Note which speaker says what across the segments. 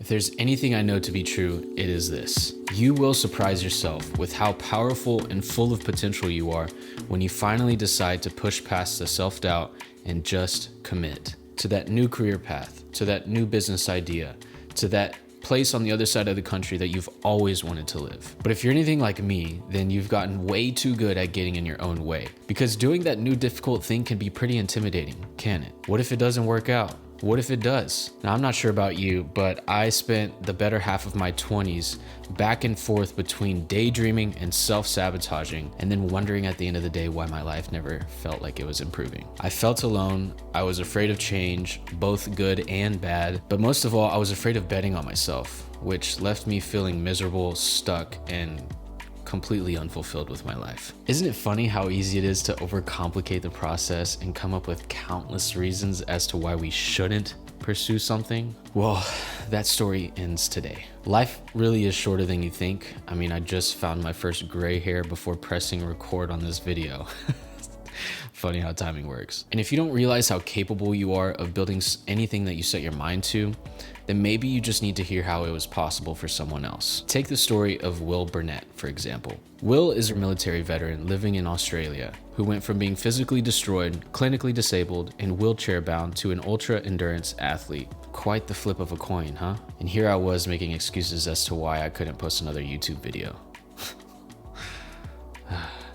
Speaker 1: If there's anything I know to be true, it is this. You will surprise yourself with how powerful and full of potential you are when you finally decide to push past the self-doubt and just commit to that new career path, to that new business idea, to that place on the other side of the country that you've always wanted to live. But if you're anything like me, then you've gotten way too good at getting in your own way. Because doing that new difficult thing can be pretty intimidating, can it? What if it doesn't work out? What if it does? Now, I'm not sure about you, but I spent the better half of my 20s back and forth between daydreaming and self-sabotaging, and then wondering at the end of the day why my life never felt like it was improving. I felt alone. I was afraid of change, both good and bad. But most of all, I was afraid of betting on myself, which left me feeling miserable, stuck, and completely unfulfilled with my life. Isn't it funny how easy it is to overcomplicate the process and come up with countless reasons as to why we shouldn't pursue something? Well, that story ends today. Life really is shorter than you think. I mean, I just found my first gray hair before pressing record on this video. Funny how timing works. And if you don't realize how capable you are of building anything that you set your mind to, then maybe you just need to hear how it was possible for someone else. Take the story of Will Burnett, for example. Will is a military veteran living in Australia who went from being physically destroyed, clinically disabled, and wheelchair-bound to an ultra-endurance athlete. Quite the flip of a coin, huh? And here I was making excuses as to why I couldn't post another YouTube video.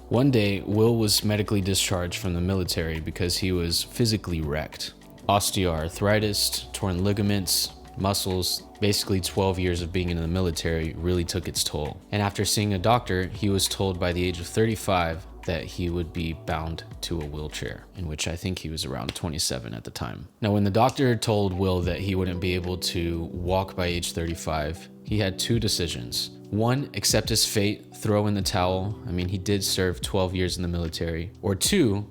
Speaker 1: One day, Will was medically discharged from the military because he was physically wrecked. Osteoarthritis, torn ligaments, muscles, basically 12 years of being in the military really took its toll. And after seeing a doctor, he was told by the age of 35 that he would be bound to a wheelchair, in which I think he was around 27 at the time. Now, when the doctor told Will that he wouldn't be able to walk by age 35, he had two decisions. One, accept his fate, throw in the towel. I mean, he did serve 12 years in the military. Or two,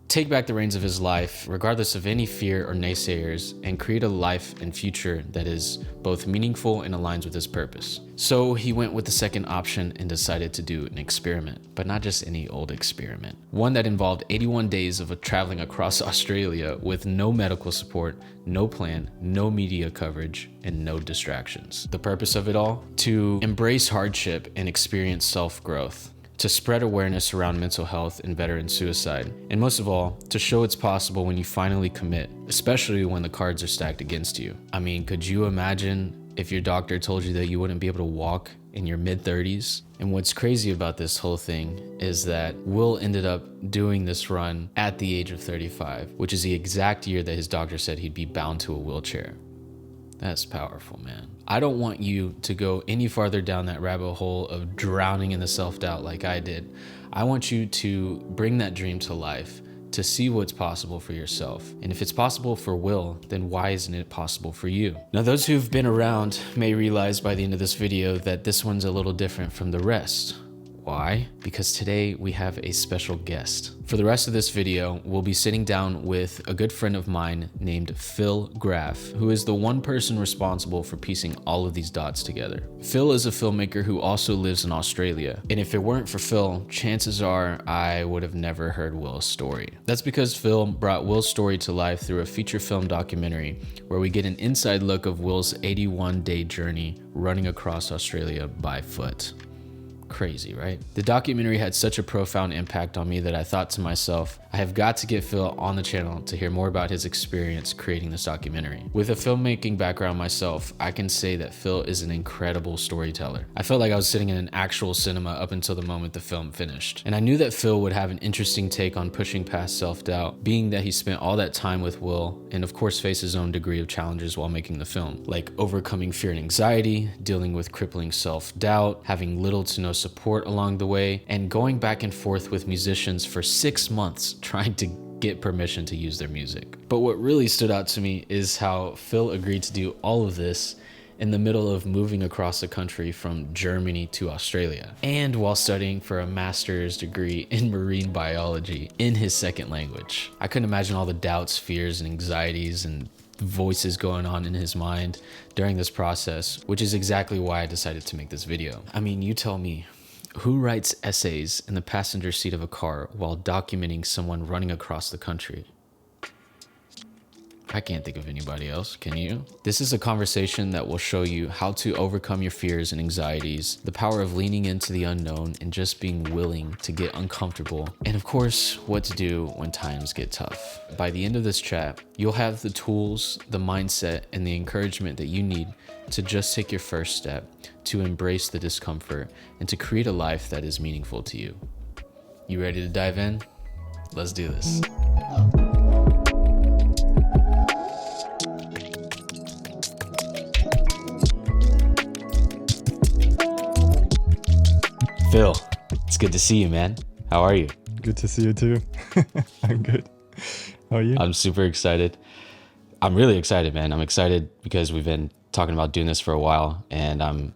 Speaker 1: take back the reins of his life, regardless of any fear or naysayers, and create a life and future that is both meaningful and aligns with his purpose. So he went with the second option and decided to do an experiment, but not just any old experiment. One that involved 81 days of traveling across Australia with no medical support, no plan, no media coverage, and no distractions. The purpose of it all? To embrace hardship and experience self-growth. To spread awareness around mental health and veteran suicide, and most of all, to show it's possible when you finally commit, especially when the cards are stacked against you. I mean, could you imagine if your doctor told you that you wouldn't be able to walk in your mid-30s? And what's crazy about this whole thing is that Will ended up doing this run at the age of 35, which is the exact year that his doctor said he'd be bound to a wheelchair. That's powerful, man. I don't want you to go any farther down that rabbit hole of drowning in the self-doubt like I did. I want you to bring that dream to life, to see what's possible for yourself. And if it's possible for Will, then why isn't it possible for you? Now, those who've been around may realize by the end of this video that this one's a little different from the rest. Why? Because today we have a special guest. For the rest of this video, we'll be sitting down with a good friend of mine named Phil Graff, who is the one person responsible for piecing all of these dots together. Phil is a filmmaker who also lives in Australia. And if it weren't for Phil, chances are I would have never heard Will's story. That's because Phil brought Will's story to life through a feature film documentary where we get an inside look of Will's 81-day journey running across Australia by foot. Crazy, right? The documentary had such a profound impact on me that I thought to myself, I have got to get Phil on the channel to hear more about his experience creating this documentary. With a filmmaking background myself, I can say that Phil is an incredible storyteller. I felt like I was sitting in an actual cinema up until the moment the film finished. And I knew that Phil would have an interesting take on pushing past self-doubt, being that he spent all that time with Will and of course faced his own degree of challenges while making the film, like overcoming fear and anxiety, dealing with crippling self-doubt, having little to no support along the way, and going back and forth with musicians for 6 months trying to get permission to use their music. But what really stood out to me is how Phil agreed to do all of this in the middle of moving across the country from Germany to Australia, and while studying for a master's degree in marine biology in his second language. I couldn't imagine all the doubts, fears, and anxieties and voices going on in his mind during this process, which is exactly why I decided to make this video. I mean, you tell me, who writes essays in the passenger seat of a car while documenting someone running across the country? I can't think of anybody else. Can you? This is a conversation that will show you how to overcome your fears and anxieties, the power of leaning into the unknown and just being willing to get uncomfortable, and of course, what to do when times get tough. By the end of this chat, you'll have the tools, the mindset, and the encouragement that you need to just take your first step, to embrace the discomfort, and to create a life that is meaningful to you. You ready to dive in? Let's do this. Phil, it's good to see you, man. How are you?
Speaker 2: Good to see you too. I'm good. How are you?
Speaker 1: I'm super excited. I'm really excited, man. I'm excited because we've been talking about doing this for a while, and I'm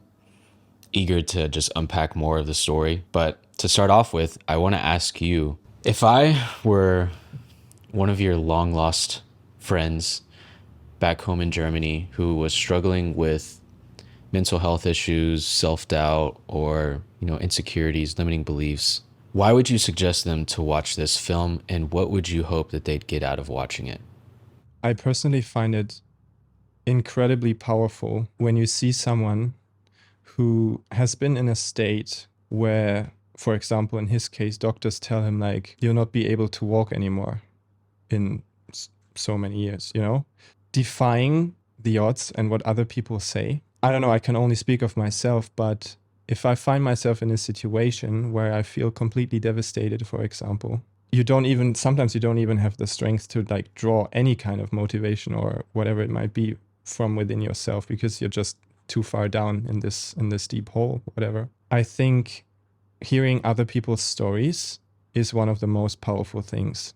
Speaker 1: eager to just unpack more of the story. But to start off with, I want to ask you, if I were one of your long lost friends back home in Germany who was struggling with mental health issues, self-doubt, or, insecurities, limiting beliefs, why would you suggest them to watch this film, and what would you hope that they'd get out of watching it?
Speaker 2: I personally find it incredibly powerful when you see someone who has been in a state where, for example, in his case, doctors tell him, like, you'll not be able to walk anymore in so many years, defying the odds and what other people say. I don't know, I can only speak of myself, but if I find myself in a situation where I feel completely devastated, for example, sometimes you don't even have the strength to like draw any kind of motivation or whatever it might be from within yourself, because you're just too far down in this deep hole, whatever. I think hearing other people's stories is one of the most powerful things,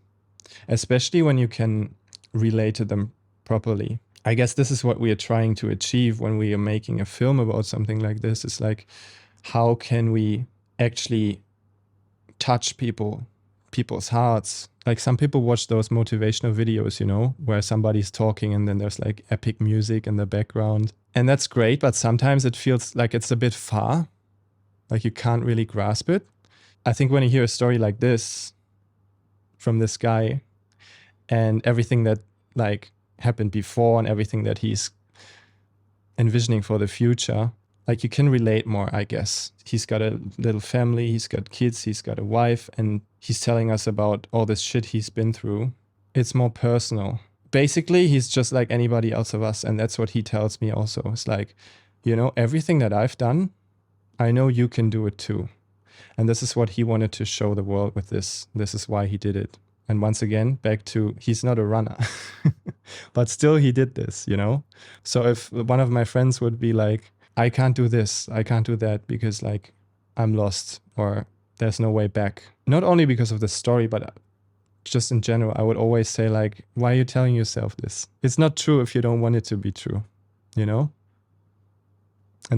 Speaker 2: especially when you can relate to them properly. I guess this is what we are trying to achieve when we are making a film about something like this. It's like, how can we actually touch people's hearts? Like, some people watch those motivational videos, where somebody's talking and then there's like epic music in the background. And that's great, but sometimes it feels like it's a bit far, like you can't really grasp it. I think when you hear a story like this from this guy, and everything that like happened before and everything that he's envisioning for the future, like, you can relate more, I guess. He's got a little family, he's got kids, he's got a wife, and he's telling us about all this shit he's been through. It's more personal. Basically, he's just like anybody else of us, and that's what he tells me also. It's like, everything that I've done, I know you can do it too. And this is what he wanted to show the world with this. This is why he did it. And once again, back to, he's not a runner, but still he did this, So if one of my friends would be like, I can't do this, I can't do that because like I'm lost or there's no way back. Not only because of the story, but just in general, I would always say, like, why are you telling yourself this? It's not true if you don't want it to be true, And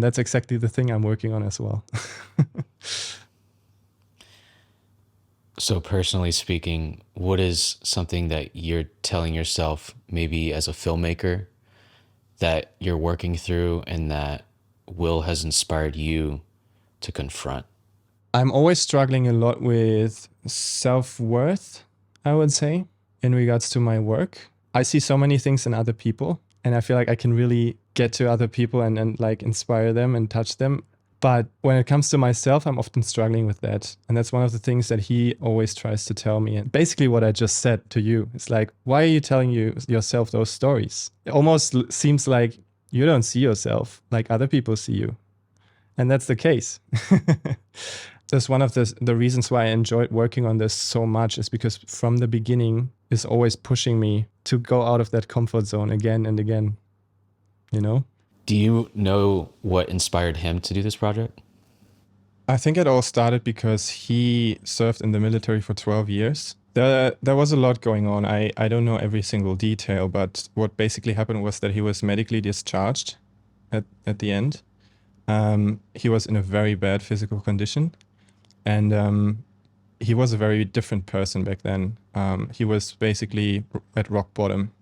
Speaker 2: that's exactly the thing I'm working on as well.
Speaker 1: So personally speaking, what is something that you're telling yourself, maybe as a filmmaker, that you're working through and that Will has inspired you to confront?
Speaker 2: I'm always struggling a lot with self-worth, I would say, in regards to my work. I see so many things in other people, and I feel like I can really get to other people and like inspire them and touch them. But when it comes to myself, I'm often struggling with that. And that's one of the things that he always tries to tell me. And basically what I just said to you, it's like, why are you telling yourself those stories? It almost seems like you don't see yourself like other people see you. And that's the case. That's one of the reasons why I enjoyed working on this so much, is because from the beginning is always pushing me to go out of that comfort zone again and again, Do
Speaker 1: you know what inspired him to do this project?
Speaker 2: I think it all started because he served in the military for 12 years. There was a lot going on. I don't know every single detail, but what basically happened was that he was medically discharged at the end. He was in a very bad physical condition, and he was a very different person back then. He was basically at rock bottom.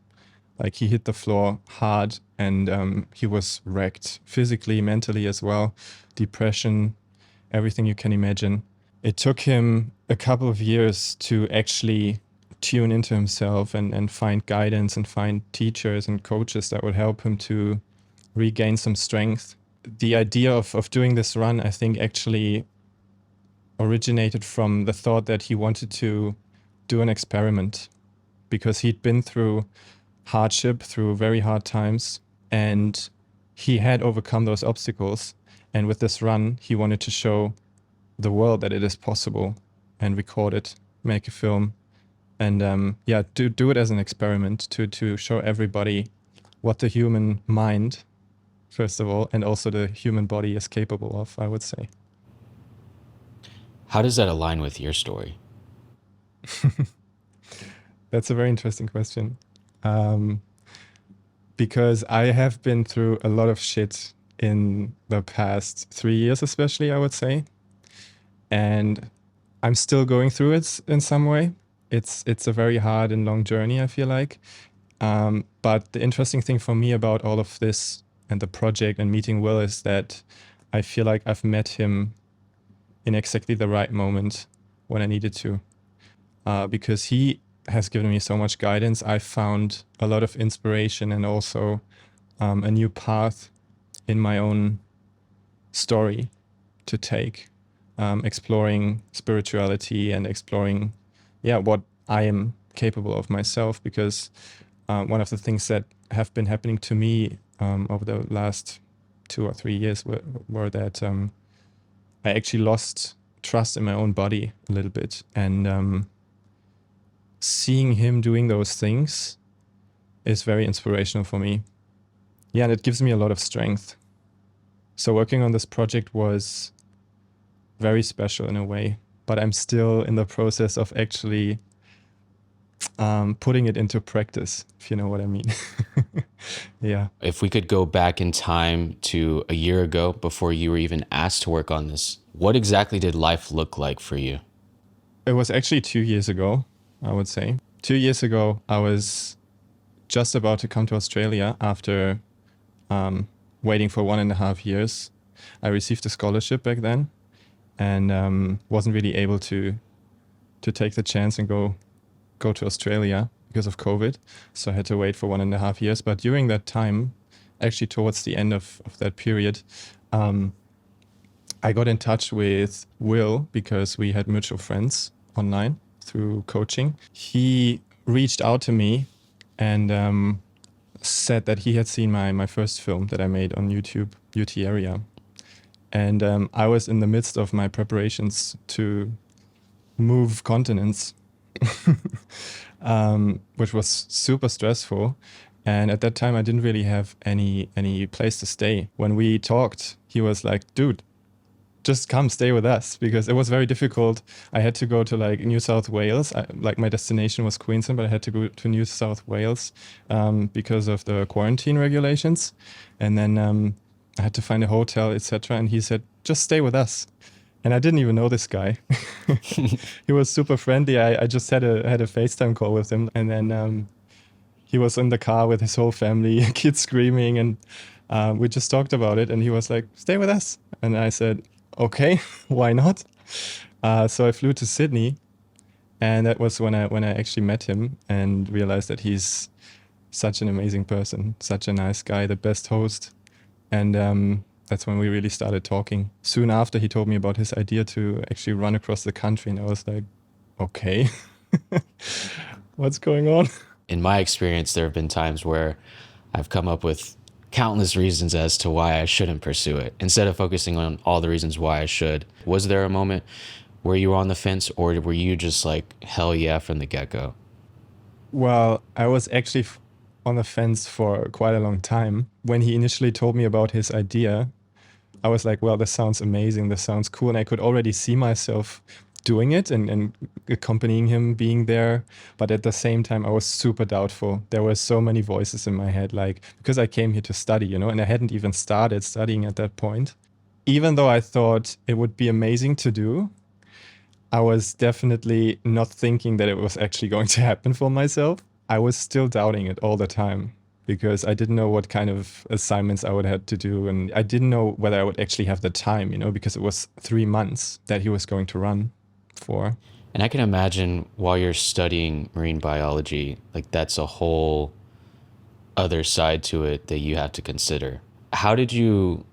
Speaker 2: Like, he hit the floor hard, and he was wrecked physically, mentally as well. Depression, everything you can imagine. It took him a couple of years to actually tune into himself and find guidance and find teachers and coaches that would help him to regain some strength. The idea of doing this run, I think, actually originated from the thought that he wanted to do an experiment because he'd been through hardship, through very hard times, and he had overcome those obstacles. And with this run, he wanted to show the world that it is possible and record it, make a film, and do it as an experiment to show everybody what the human mind, first of all, and also the human body is capable of, I would say.
Speaker 1: How does that align with your story?
Speaker 2: That's a very interesting question. Because I have been through a lot of shit in the past 3 years, especially, I would say. And I'm still going through it in some way. It's a very hard and long journey, I feel like. But the interesting thing for me about all of this and the project and meeting Will is that I feel like I've met him in exactly the right moment when I needed to. Because he has given me so much guidance. I found a lot of inspiration and also a new path in my own story to take, exploring spirituality and exploring, what I am capable of myself. Because one of the things that have been happening to me over the last 2 or 3 years were that I actually lost trust in my own body a little bit. And seeing him doing those things is very inspirational for me. Yeah, and it gives me a lot of strength. So working on this project was very special in a way, but I'm still in the process of actually putting it into practice, if you know what I mean. Yeah.
Speaker 1: If we could go back in time to a year ago before you were even asked to work on this, what exactly did life look like for you?
Speaker 2: It was actually 2 years ago, I would say. 2 years ago, I was just about to come to Australia after waiting for 1.5 years. I received a scholarship back then and wasn't really able to take the chance and go to Australia because of COVID. So I had to wait for 1.5 years. But during that time, actually towards the end of that period, I got in touch with Will because we had mutual friends online through coaching. He reached out to me and said that he had seen my first film that I made on YouTube, Beauty Area. And I was in the midst of my preparations to move continents, which was super stressful. And at that time, I didn't really have any place to stay. When we talked, he was like, dude, just come stay with us, because it was very difficult. I had to go to like New South Wales. My destination was Queensland, but I had to go to New South Wales because of the quarantine regulations. And then I had to find a hotel, etc. And he said, just stay with us. And I didn't even know this guy. He was super friendly. I just had a FaceTime call with him. And then he was in the car with his whole family, kids screaming. And we just talked about it. And he was like, stay with us. And I said, okay, why not? So I flew to Sydney. And that was when I actually met him and realized that he's such an amazing person, such a nice guy, the best host. And that's when we really started talking. Soon after, he told me about his idea to actually run across the country. And I was like, okay, what's going on?
Speaker 1: In my experience, there have been times where I've come up with countless reasons as to why I shouldn't pursue it, instead of focusing on all the reasons why I should. Was there a moment where you were on the fence, or were you just like, hell yeah, from the get-go?
Speaker 2: Well, I was actually on the fence for quite a long time. When he initially told me about his idea, I was like, well, this sounds amazing. This sounds cool. And I could already see myself doing it and accompanying him, being there. But at the same time, I was super doubtful. There were so many voices in my head, like, because I came here to study, and I hadn't even started studying at that point. Even though I thought it would be amazing to do, I was definitely not thinking that it was actually going to happen for myself. I was still doubting it all the time because I didn't know what kind of assignments I would have to do. And I didn't know whether I would actually have the time, because it was 3 months that he was going to run for.
Speaker 1: And I can imagine while you're studying marine biology, like that's a whole other side to it that you have to consider. How did you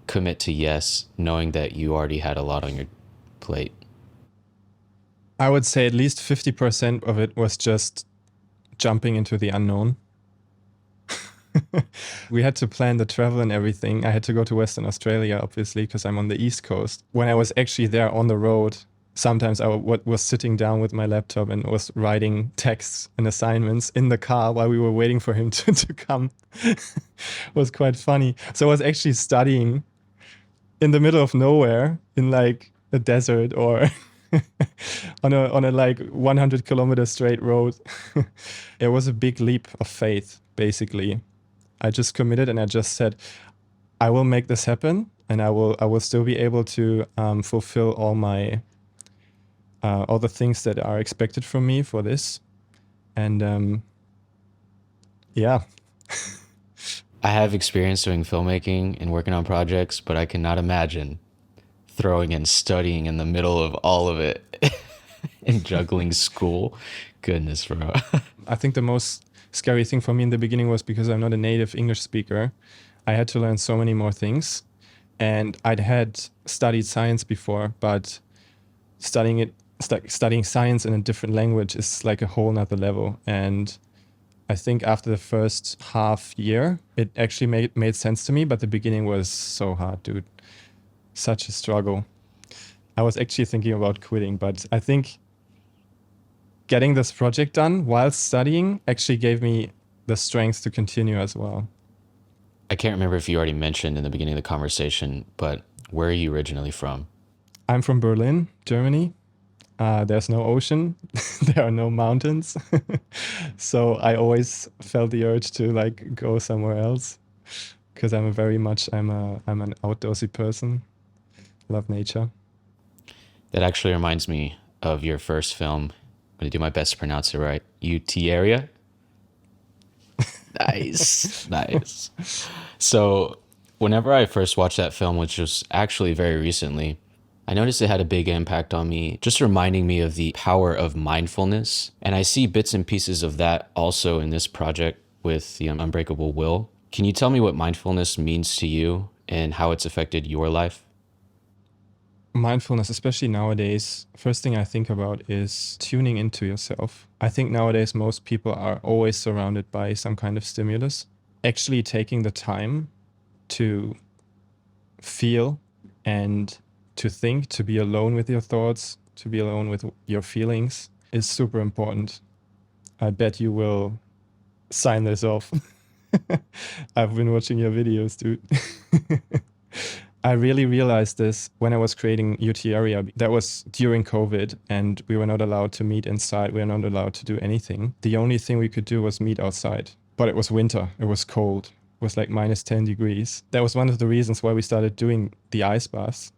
Speaker 1: commit to yes, knowing that you already had a lot on your plate?
Speaker 2: I would say at least 50% of it was just jumping into the unknown. We had to plan the travel and everything. I had to go to Western Australia, obviously, because I'm on the East Coast. When I was actually there on the road, sometimes I was sitting down with my laptop and was writing texts and assignments in the car while we were waiting for him to come. It was quite funny. So I was actually studying in the middle of nowhere in like a desert or on a like 100-kilometer straight road. It was a big leap of faith, basically. I just committed and I just said, I will make this happen, and I will still be able to fulfill all the things that are expected from me for this. And yeah,
Speaker 1: I have experience doing filmmaking and working on projects, but I cannot imagine throwing in studying in the middle of all of it and juggling school. Goodness, bro.
Speaker 2: I think the most scary thing for me in the beginning was because I'm not a native English speaker. I had to learn so many more things, and I'd had studied science before, but studying science in a different language is like a whole nother level. And I think after the first half year, it actually made sense to me, but the beginning was so hard, dude. Such a struggle. I was actually thinking about quitting, but I think getting this project done while studying actually gave me the strength to continue as well.
Speaker 1: I can't remember if you already mentioned in the beginning of the conversation, but where are you originally from?
Speaker 2: I'm from Berlin, Germany. There's no ocean, there are no mountains, so I always felt the urge to like go somewhere else because I'm an outdoorsy person. Love nature.
Speaker 1: That actually reminds me of your first film. I'm going to do my best to pronounce it right. UT area? Nice. Nice. So, whenever I first watched that film, which was actually very recently, I noticed it had a big impact on me, just reminding me of the power of mindfulness. And I see bits and pieces of that also in this project with the Unbreakable Will. Can you tell me what mindfulness means to you and how it's affected your life?
Speaker 2: Mindfulness, especially nowadays, first thing I think about is tuning into yourself. I think nowadays most people are always surrounded by some kind of stimulus. Actually taking the time to feel and to think, to be alone with your thoughts, to be alone with your feelings is super important. I bet you will sign this off. I've been watching your videos, dude. I really realized this when I was creating UT Area. That was during COVID, and we were not allowed to meet inside. We were not allowed to do anything. The only thing we could do was meet outside. But it was winter. It was cold. It was like minus 10 degrees. That was one of the reasons why we started doing the ice baths.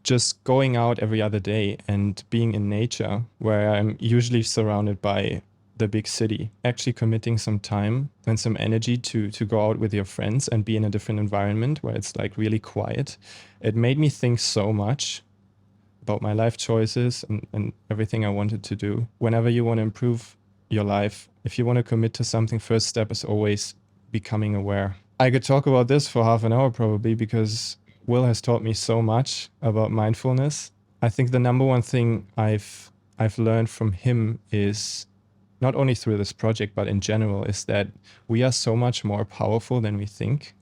Speaker 2: Just going out every other day and being in nature, where I'm usually surrounded by the big city, actually committing some time and some energy to go out with your friends and be in a different environment where it's like really quiet. It made me think so much about my life choices and everything I wanted to do. Whenever you want to improve your life, if you want to commit to something, first step is always becoming aware. I could talk about this for half an hour probably because Will has taught me so much about mindfulness. I think the number one thing I've learned from him is, not only through this project, but in general, is that we are so much more powerful than we think.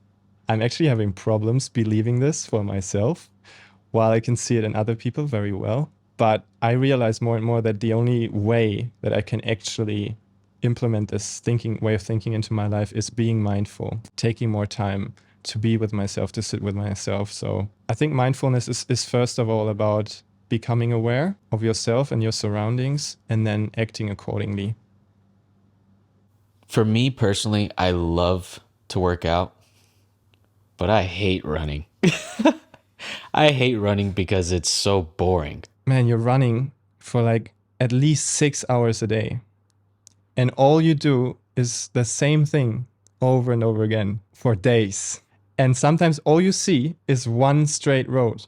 Speaker 2: I'm actually having problems believing this for myself, while I can see it in other people very well. But I realize more and more that the only way that I can actually implement this way of thinking into my life is being mindful, taking more time to be with myself, to sit with myself. So I think mindfulness is first of all about becoming aware of yourself and your surroundings and then acting accordingly.
Speaker 1: For me personally, I love to work out, but I hate running. I hate running because it's so boring.
Speaker 2: Man, you're running for like at least 6 hours a day. And all you do is the same thing over and over again for days. And sometimes all you see is one straight road.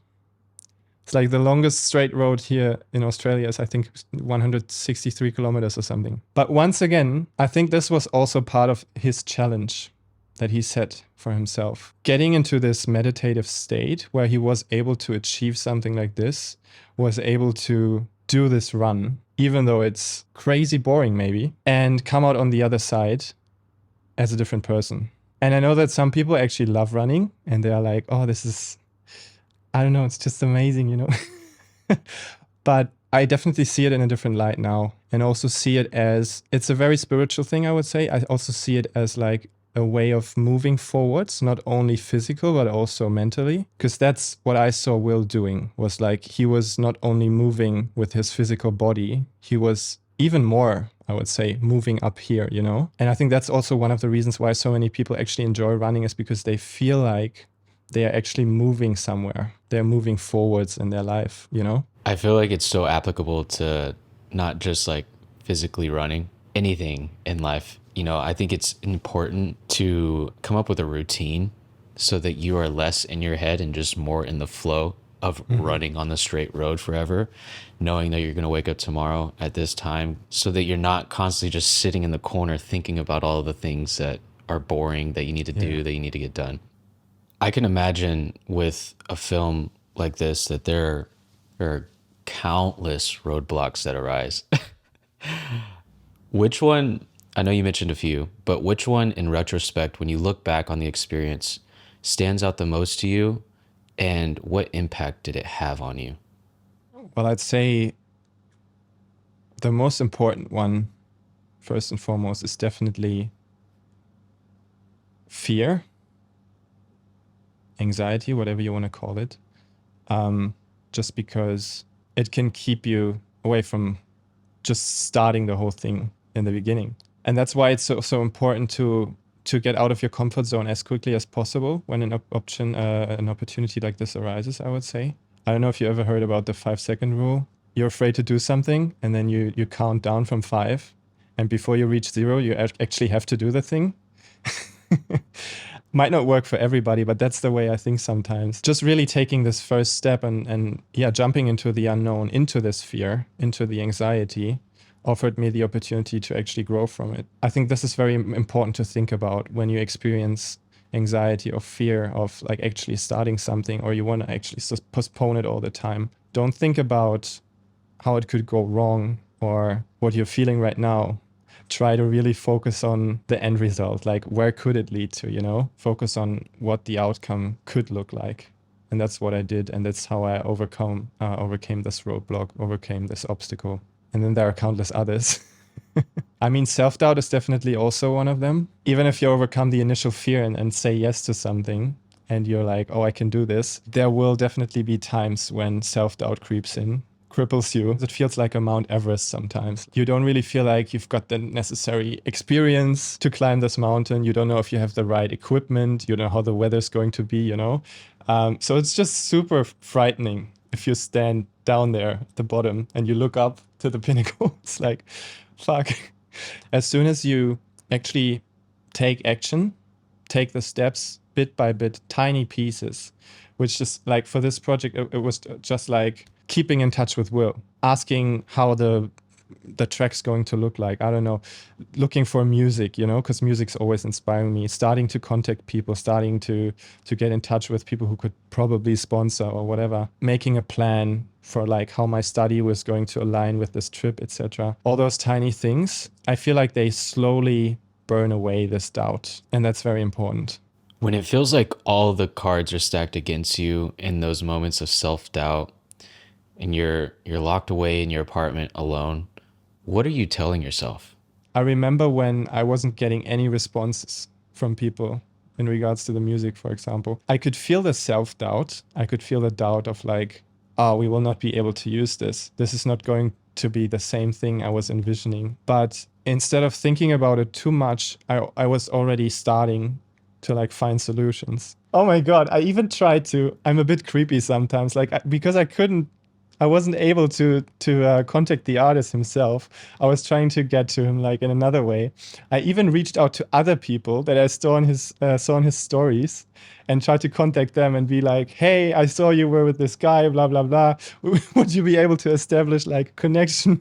Speaker 2: It's like the longest straight road here in Australia is, I think, 163 kilometers or something. But once again, I think this was also part of his challenge that he set for himself. Getting into this meditative state where he was able to achieve something like this, was able to do this run, even though it's crazy boring maybe, and come out on the other side as a different person. And I know that some people actually love running and they are like, oh, this is, I don't know, it's just amazing, you know. But I definitely see it in a different light now, and also see it as, it's a very spiritual thing, I would say. I also see it as like a way of moving forwards, not only physical, but also mentally. Because that's what I saw Will doing, was like, he was not only moving with his physical body, he was even more, I would say, moving up here, you know? And I think that's also one of the reasons why so many people actually enjoy running, is because they feel like they are actually moving somewhere. They're moving forwards in their life, you know?
Speaker 1: I feel like it's so applicable to not just like physically running, anything in life. You know, I think it's important to come up with a routine so that you are less in your head and just more in the flow of running on the straight road forever, knowing that you're going to wake up tomorrow at this time, so that you're not constantly just sitting in the corner thinking about all of the things that are boring, that you need to do, that you need to get done. I can imagine with a film like this that there are countless roadblocks that arise. Which one, I know you mentioned a few, but which one in retrospect, when you look back on the experience, stands out the most to you, and what impact did it have on you?
Speaker 2: Well, I'd say the most important one, first and foremost, is definitely fear, anxiety, whatever you want to call it. Just because it can keep you away from just starting the whole thing in the beginning. And that's why it's so important to get out of your comfort zone as quickly as possible when an opportunity like this arises, I would say. I don't know if you ever heard about the 5-second rule. You're afraid to do something, and then you count down from 5. And before you reach 0, you actually have to do the thing. Might not work for everybody, but that's the way I think sometimes. Just really taking this first step and jumping into the unknown, into this fear, into the anxiety, offered me the opportunity to actually grow from it. I think this is very important to think about when you experience anxiety or fear of like actually starting something, or you want to actually postpone it all the time. Don't think about how it could go wrong or what you're feeling right now. Try to really focus on the end result, like where could it lead to, you know? Focus on what the outcome could look like. And that's what I did, and that's how I overcame this roadblock, overcame this obstacle. And then there are countless others. I mean, self-doubt is definitely also one of them. Even if you overcome the initial fear and say yes to something, and you're like, oh, I can do this, there will definitely be times when self-doubt creeps in, cripples you. It feels like a Mount Everest sometimes. You don't really feel like you've got the necessary experience to climb this mountain. You don't know if you have the right equipment. You don't know how the weather's going to be, you know? So it's just super frightening if you stand down there at the bottom and you look up to the pinnacle. It's like, fuck. As soon as you actually take action, take the steps bit by bit, tiny pieces, which is like for this project, it was just like keeping in touch with Will, asking how the track's going to look like. I don't know, looking for music, you know, because music's always inspiring me, starting to contact people, starting to get in touch with people who could probably sponsor or whatever, making a plan for like how my study was going to align with this trip, etc. All those tiny things, I feel like they slowly burn away this doubt, and that's very important.
Speaker 1: When it feels like all the cards are stacked against you in those moments of self-doubt, and you're locked away in your apartment alone, what are you telling yourself?
Speaker 2: I remember when I wasn't getting any responses from people in regards to the music, for example. I could feel the self-doubt. I could feel the doubt of like, oh, we will not be able to use this. This is not going to be the same thing I was envisioning. But instead of thinking about it too much, I was already starting to like find solutions. Oh my God, I even tried to, I'm a bit creepy sometimes, like because I couldn't I wasn't able to contact the artist himself. I was trying to get to him like in another way. I even reached out to other people that I saw in his stories, and tried to contact them and be like, "Hey, I saw you were with this guy, blah blah blah. Would you be able to establish like a connection?"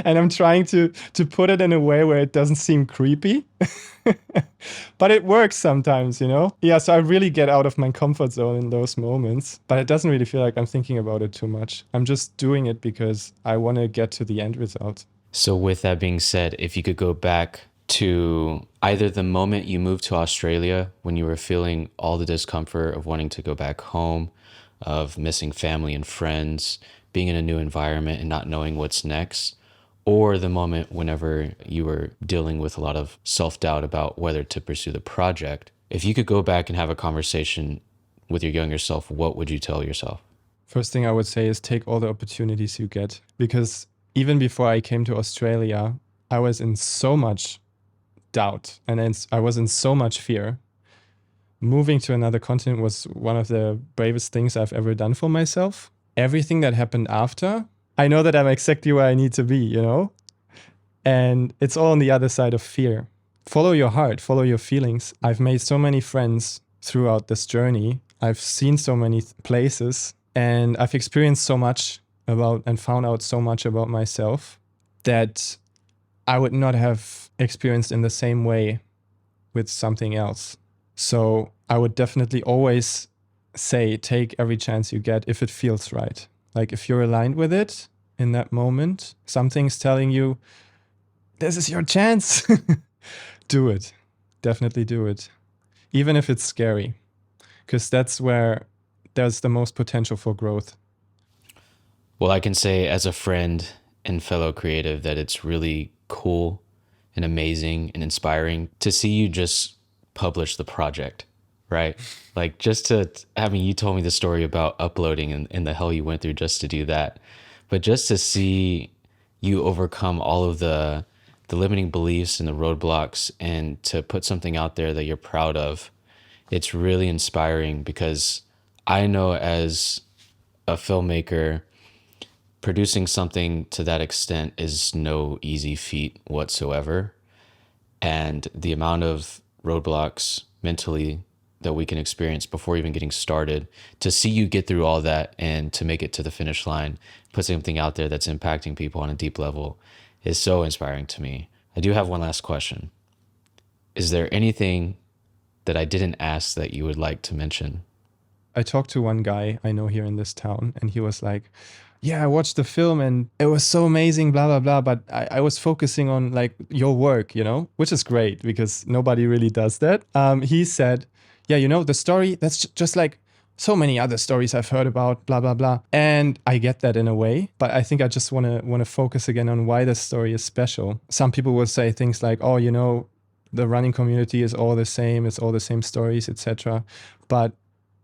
Speaker 2: And I'm trying to put it in a way where it doesn't seem creepy. But it works sometimes, you know? Yeah, so I really get out of my comfort zone in those moments, but it doesn't really feel like I'm thinking about it too much. I'm just doing it because I want to get to the end result.
Speaker 1: So, with that being said, if you could go back to either the moment you moved to Australia when you were feeling all the discomfort of wanting to go back home, of missing family and friends, being in a new environment and not knowing what's next, or the moment whenever you were dealing with a lot of self doubt about whether to pursue the project, if you could go back and have a conversation with your younger self, what would you tell yourself?
Speaker 2: First thing I would say is take all the opportunities you get, because even before I came to Australia, I was in so much doubt and I was in so much fear. Moving to another continent was one of the bravest things I've ever done for myself. Everything that happened after, I know that I'm exactly where I need to be, you know? And it's all on the other side of fear. Follow your heart, follow your feelings. I've made so many friends throughout this journey. I've seen so many places, and I've experienced so much about and found out so much about myself that I would not have experienced in the same way with something else. So I would definitely always say, take every chance you get if it feels right. Like if you're aligned with it in that moment, something's telling you, this is your chance. Do it. Definitely do it. Even if it's scary, because that's where there's the most potential for growth.
Speaker 1: Well, I can say as a friend and fellow creative that it's really cool and amazing and inspiring to see you just publish the project, right? Like just to, I mean, you told me the story about uploading and the hell you went through just to do that. But just to see you overcome all of the limiting beliefs and the roadblocks and to put something out there that you're proud of, it's really inspiring because I know as a filmmaker, producing something to that extent is no easy feat whatsoever. And the amount of roadblocks mentally that we can experience before even getting started, to see you get through all that and to make it to the finish line, put something out there that's impacting people on a deep level is so inspiring to me. I do have one last question. Is there anything that I didn't ask that you would like to mention?
Speaker 2: I talked to one guy I know here in this town, and he was like, yeah, I watched the film and it was so amazing, blah, blah, blah. But I was focusing on like your work, you know, which is great because nobody really does that. He said, yeah, you know, the story, that's just like so many other stories I've heard about, blah, blah, blah. And I get that in a way, but I think I just want to focus again on why this story is special. Some people will say things like, oh, you know, the running community is all the same, it's all the same stories, etc. But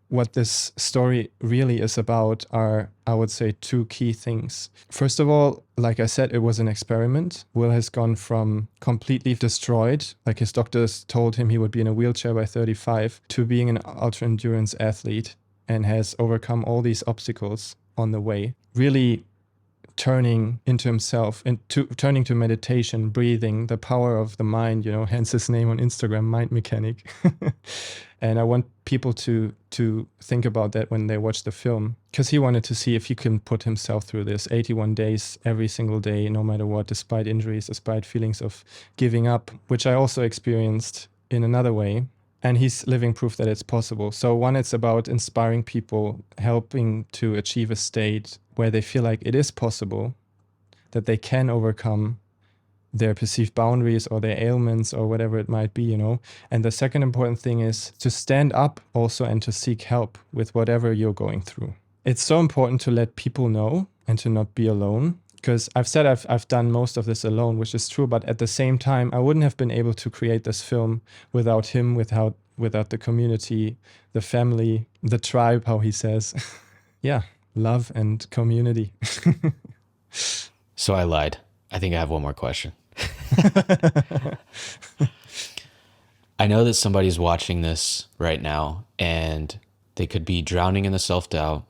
Speaker 2: what this story really is about are, I would say, two key things. First of all, like I said, it was an experiment. Will has gone from completely destroyed, like his doctors told him he would be in a wheelchair by 35, to being an ultra endurance athlete, and has overcome all these obstacles on the way. Really turning into himself and turning to meditation, breathing, the power of the mind, you know, hence his name on Instagram, Mind Mechanic. And I want people to think about that when they watch the film, because he wanted to see if he can put himself through this 81 days every single day, no matter what, despite injuries, despite feelings of giving up, which I also experienced in another way. And he's living proof that it's possible. So one, it's about inspiring people, helping to achieve a state where they feel like it is possible, that they can overcome their perceived boundaries or their ailments or whatever it might be, you know. And the second important thing is to stand up also and to seek help with whatever you're going through. It's so important to let people know and to not be alone. Because I've said I've done most of this alone, which is true, but at the same time, I wouldn't have been able to create this film without him, without the community, the family, the tribe, how he says. Yeah, love and community.
Speaker 1: So I lied. I think I have one more question. I know that somebody's watching this right now and they could be drowning in the self-doubt.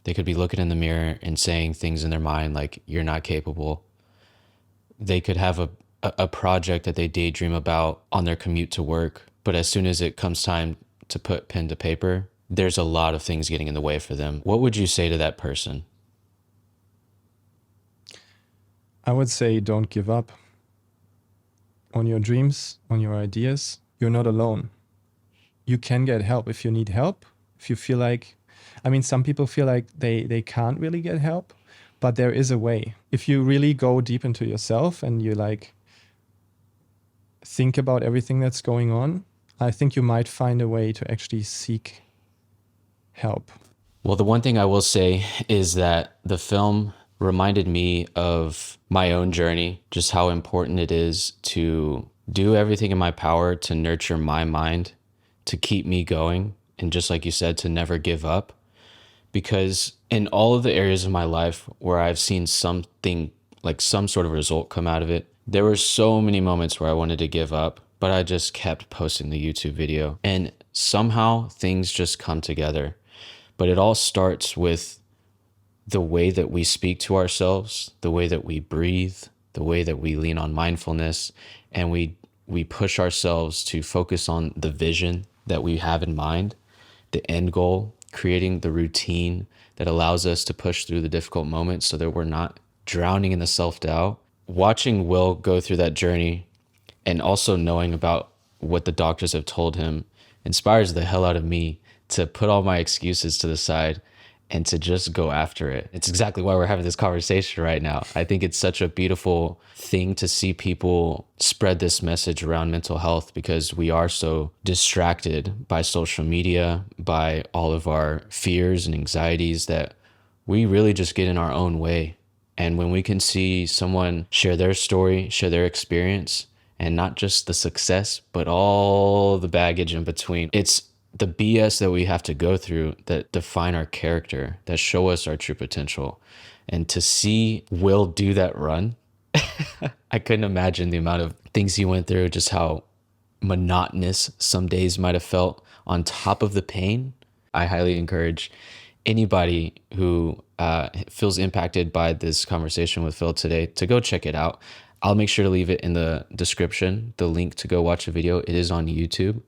Speaker 1: They could be looking in the mirror and saying things in their mind like, you're not capable. They could have a project that they daydream about on their commute to work, but as soon as it comes time to put pen to paper, there's a lot of things getting in the way for them. What would you say to that person?
Speaker 2: I would say don't give up on your dreams, on your ideas. You're not alone. You can get help if you need help. If you feel like, I mean, some people feel like they can't really get help, but there is a way. If you really go deep into yourself and you like think about everything that's going on, I think you might find a way to actually seek help.
Speaker 1: Well, the one thing I will say is that the film reminded me of my own journey, just how important it is to do everything in my power to nurture my mind, to keep me going, and just like you said, to never give up. Because in all of the areas of my life where I've seen something, like some sort of result come out of it, there were so many moments where I wanted to give up, but I just kept posting the YouTube video, and somehow things just come together. But it all starts with the way that we speak to ourselves, the way that we breathe, the way that we lean on mindfulness, and we push ourselves to focus on the vision that we have in mind, the end goal, creating the routine that allows us to push through the difficult moments so that we're not drowning in the self-doubt. Watching Will go through that journey and also knowing about what the doctors have told him inspires the hell out of me to put all my excuses to the side and to just go after it. It's exactly why we're having this conversation right now. I think it's such a beautiful thing to see people spread this message around mental health, because we are so distracted by social media, by all of our fears and anxieties, that we really just get in our own way. And when we can see someone share their story, share their experience, and not just the success, but all the baggage in between, it's the BS that we have to go through that define our character, that show us our true potential. And to see Will do that run, I couldn't imagine the amount of things he went through, just how monotonous some days might have felt on top of the pain. I highly encourage anybody who feels impacted by this conversation with Phil today to go check it out. I'll make sure to leave it in the description, the link to go watch the video. It is on YouTube.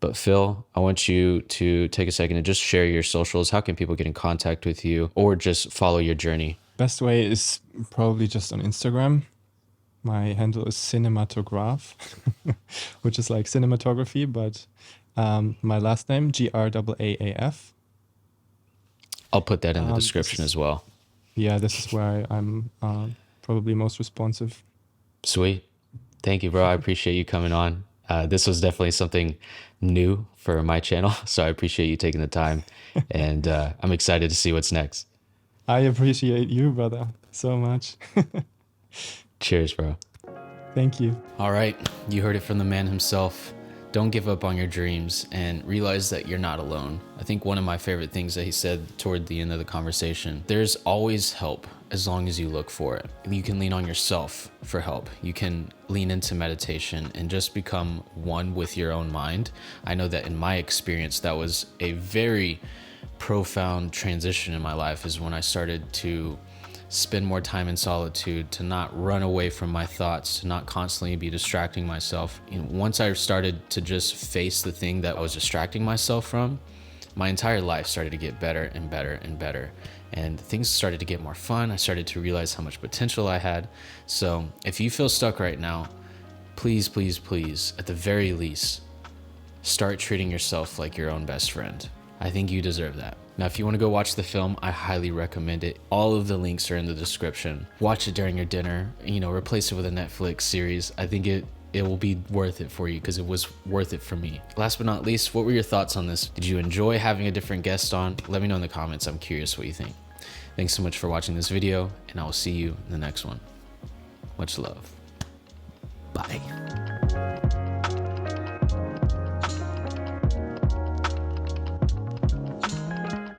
Speaker 1: But Phil, I want you to take a second and just share your socials. How can people get in contact with you or just follow your journey?
Speaker 2: Best way is probably just on Instagram. My handle is cinematograph, which is like cinematography, but my last name, Graaf.
Speaker 1: I'll put that in the description as well.
Speaker 2: Yeah, this is where I'm probably most responsive.
Speaker 1: Sweet. Thank you, bro. I appreciate you coming on. This was definitely something new for my channel, so I appreciate you taking the time, and I'm excited to see what's next.
Speaker 2: I appreciate you, brother, so much.
Speaker 1: Cheers, bro.
Speaker 2: Thank you.
Speaker 1: All right, you heard it from the man himself. Don't give up on your dreams and realize that you're not alone. I think one of my favorite things that he said toward the end of the conversation, there's always help as long as you look for it. You can lean on yourself for help. You can lean into meditation and just become one with your own mind. I know that in my experience, that was a very profound transition in my life, is when I started to spend more time in solitude, to not run away from my thoughts, to not constantly be distracting myself. Once I started to just face the thing that I was distracting myself from, my entire life started to get better and better and better. And things started to get more fun. I started to realize how much potential I had. So if you feel stuck right now, please, please, please, at the very least, start treating yourself like your own best friend. I think you deserve that. Now, if you want to go watch the film, I highly recommend it. All of the links are in the description. Watch it during your dinner, replace it with a Netflix series. I think it will be worth it for you, because it was worth it for me. Last but not least, what were your thoughts on this? Did you enjoy having a different guest on? Let me know in the comments. I'm curious what you think. Thanks so much for watching this video, and I will see you in the next one. Much love. Bye.